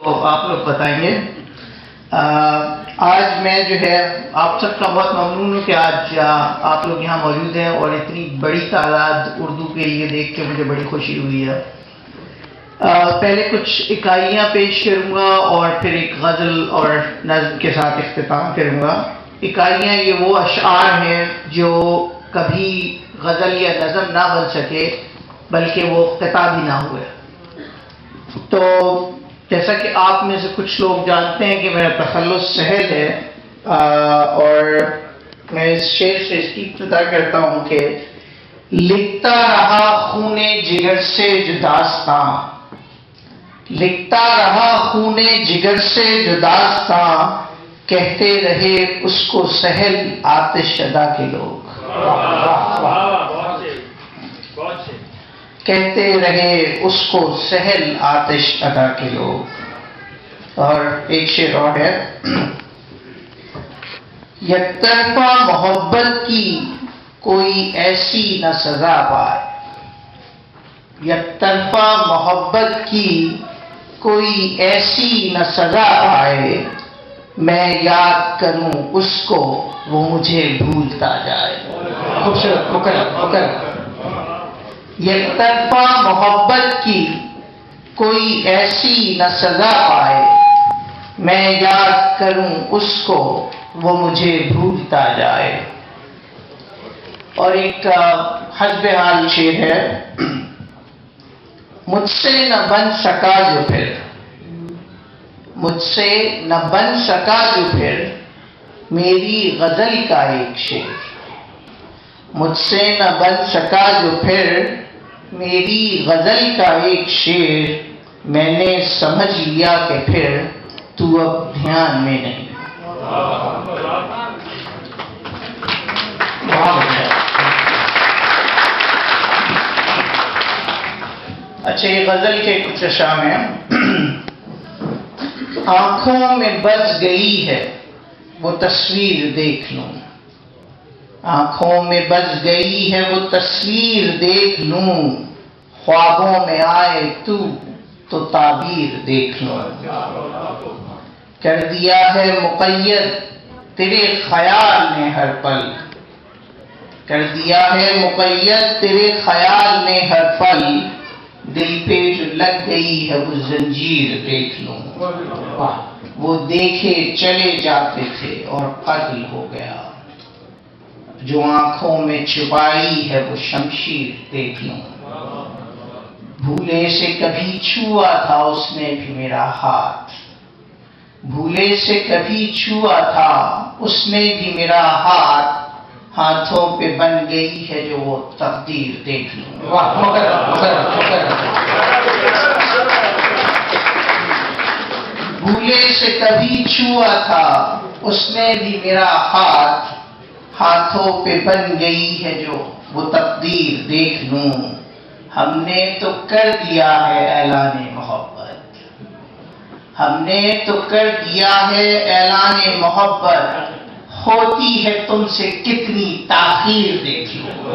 تو آپ لوگ بتائیں گے. آج میں جو ہے آپ سب کا بہت ممنون ہوں کہ آج آپ لوگ یہاں موجود ہیں اور اتنی بڑی تعداد اردو کے لیے دیکھ کے مجھے بڑی خوشی ہوئی ہے. پہلے کچھ اکائیاں پیش کروں گا اور پھر ایک غزل اور نظم کے ساتھ اختتام کروں گا. اکائیاں یہ وہ اشعار ہیں جو کبھی غزل یا نظم نہ بن سکے بلکہ وہ کتاب ہی نہ ہوئے. تو جیسا کہ آپ میں سے کچھ لوگ جانتے ہیں کہ میرا تخلص سہل ہے اور میں اس شعر سے اس کی ابتدا کرتا ہوں کہ لکھتا رہا خون جگر سے جو داستاں، لکھتا رہا خون جگر سے جو داستاں، کہتے رہے اس کو سہل آتش ادا کے لوگ. کہتے رہے اس کو سہل آتش ادا کے لوگ. اور ایک شعر اور ہے. یک طرفہ محبت کی کوئی ایسی نہ سزا پائے، یک طرفہ محبت کی کوئی ایسی نہ سزا پائے، میں یاد کروں اس کو وہ مجھے بھولتا جائے. خوبصورت مکرم. یک طرفہ محبت کی کوئی ایسی نہ سزا پائے، میں یاد کروں اس کو وہ مجھے بھولتا جائے. اور ایک حسب حال شعر ہے. مجھ سے نہ بن سکا جو پھر، مجھ سے نہ بن سکا جو پھر میری غزل کا ایک شعر. مجھ سے نہ بن سکا جو پھر میری غزل کا ایک شعر، میں نے سمجھ لیا کہ پھر تو اب دھیان میں نہیں. اچھا، یہ غزل کے کچھ اشعار ہیں. آنکھوں میں بس گئی ہے وہ تصویر دیکھ لوں، آنکھوں میں بس گئی ہے وہ تصویر دیکھ لوں، خوابوں میں آئے تو تعبیر دیکھ لوں. کر دیا ہے مقید تیرے خیال نے ہر پل، کر دیا ہے مقید تیرے خیال نے ہر پل، دل پہ جو لگ گئی ہے وہ زنجیر دیکھ لوں. وہ دیکھے چلے جاتے تھے اور قتل ہو گیا، جو آنکھوں میں چھپائی ہے وہ شمشیر دیکھ لوں. بھولے سے کبھی چھوا تھا اس نے بھی میرا ہاتھ، بھولے سے کبھی چھوا تھا اس نے بھی میرا ہاتھ، ہاتھوں پہ بن گئی ہے جو وہ تقدیر دیکھ لوں. بھولے سے کبھی چھوا تھا اس نے بھی میرا ہاتھ، ہاتھوں پہ بن گئی ہے جو وہ تقدیر دیکھ لوں. ہم نے تو کر دیا ہے اعلان محبت، ہم نے تو کر دیا ہے اعلان محبت، ہوتی ہے تم سے کتنی تاخیر دیکھ لو.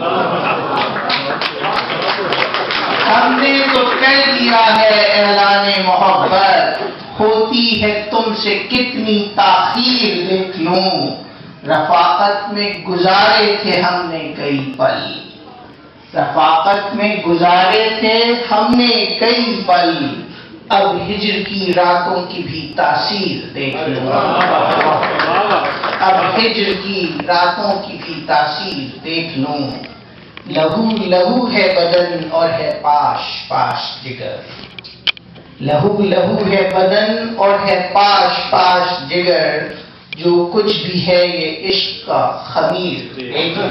ہم نے تو کر دیا ہے اعلان محبت، ہوتی ہے تم سے کتنی تاخیر دیکھ لوں. رفاقت میں گزارے تھے ہم نے کئی پل، رفاقت میں گزارے تھے ہم نے کئی پل، اب ہجر کی راتوں کی بھی تاثیر دیکھ لوں. اب ہجر کی راتوں کی بھی تاثیر دیکھ لوں. لہو لہو ہے بدن اور ہے پاش پاش جگر، لہو لہو ہے بدن اور ہے پاش پاش جگر، جو کچھ بھی ہے یہ عشق کا خمیر دیکھ لوں.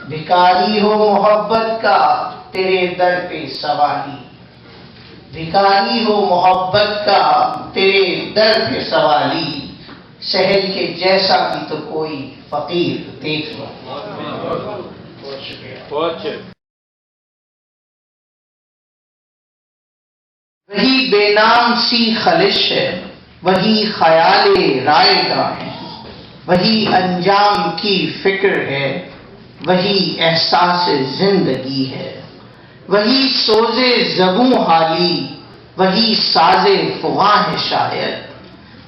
بھکاری ہو محبت کا تیرے در پہ سوالی، بھکاری ہو محبت کا تیرے در پہ سوالی، سہل کے جیسا بھی تو کوئی فقیر دیکھ لو. وہی بے نام سی خلش ہے، وہی خیال رائے گاں ہے، وہی انجام کی فکر ہے، وہی احساس زندگی ہے، وہی سوز زبوں حالی، وہی ساز فغاں ہے شاید،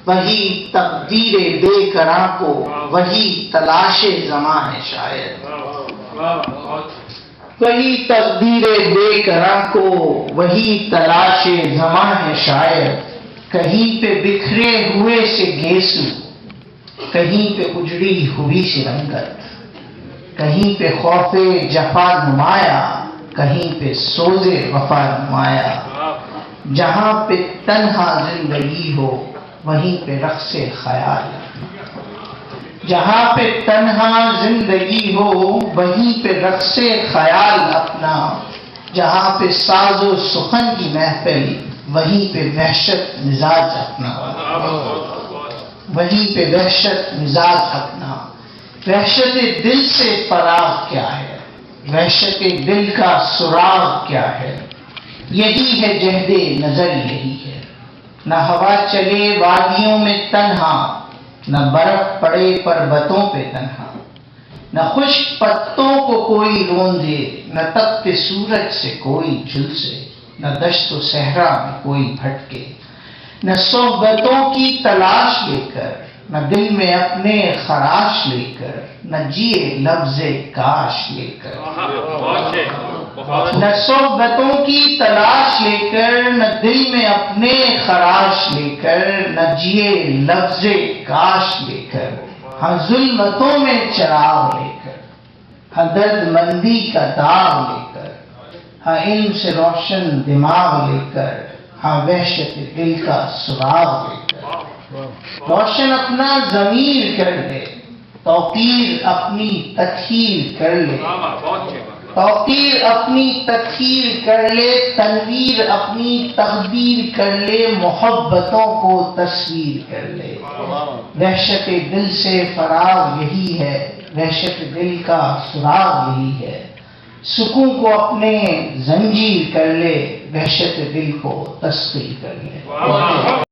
وہی تقدیر بے کراں کو، وہی تلاش زماں ہے شاید، وہی تقدیر بے کراں کو، وہی تلاش زماں ہے شاید، کہیں پہ بکھرے ہوئے سے گیسو، کہیں پہ اجڑی ہوئی سے رنگت، کہیں پہ خوف جفا نمایا، کہیں پہ سوز وفا نمایا، جہاں پہ تنہا زندگی ہو وہیں پہ رقص خیال، جہاں پہ تنہا زندگی ہو وہیں پہ رقص خیال اپنا، جہاں پہ ساز و سخن کی محفل وہیں پہ وحشت مزاج اپنا، وہیں پہ وحشت مزاج اپنا۔ وحشت دل سے فراغ کیا ہے، وحشت دل کا سراغ کیا ہے، یہی ہے جہد نظر یہی ہے، نہ ہوا چلے وادیوں میں تنہا، نہ برف پڑے پربتوں پہ تنہا، نہ خشک پتوں کو کوئی روندے، نہ تپتے سورج سے کوئی جھلسے، نہ دشت و صحرا میں کوئی بھٹکے، نہ صحبتوں کی تلاش لے کر، نہ دل میں اپنے خراش لے کر، نہ جیے لفظ کاش لے کر، نہ صحبتوں کی تلاش لے کر، نہ دل میں اپنے خراش لے کر، نہ جیے لفظ کاش لے کر، ہاں ظلمتوں میں چراغ لے کر، ہاں درد مندی کا داغ لے کر، ہاں علم سے روشن دماغ لے کر، ہاں وحشت دل کا سراغ لے کر، روشن اپنا ضمیر کر لے، توقیر اپنی تطہیر کر لے، توقیر اپنی تطہیر کر لے، تنویر اپنی تقدیر کر لے، محبتوں کو تصویر کر لے، وحشت دل سے فراغ یہی ہے، وحشت دل کا سراغ یہی ہے، سکون کو اپنے زنجیر کر لے، وحشت دل کو تسخیر کر لے۔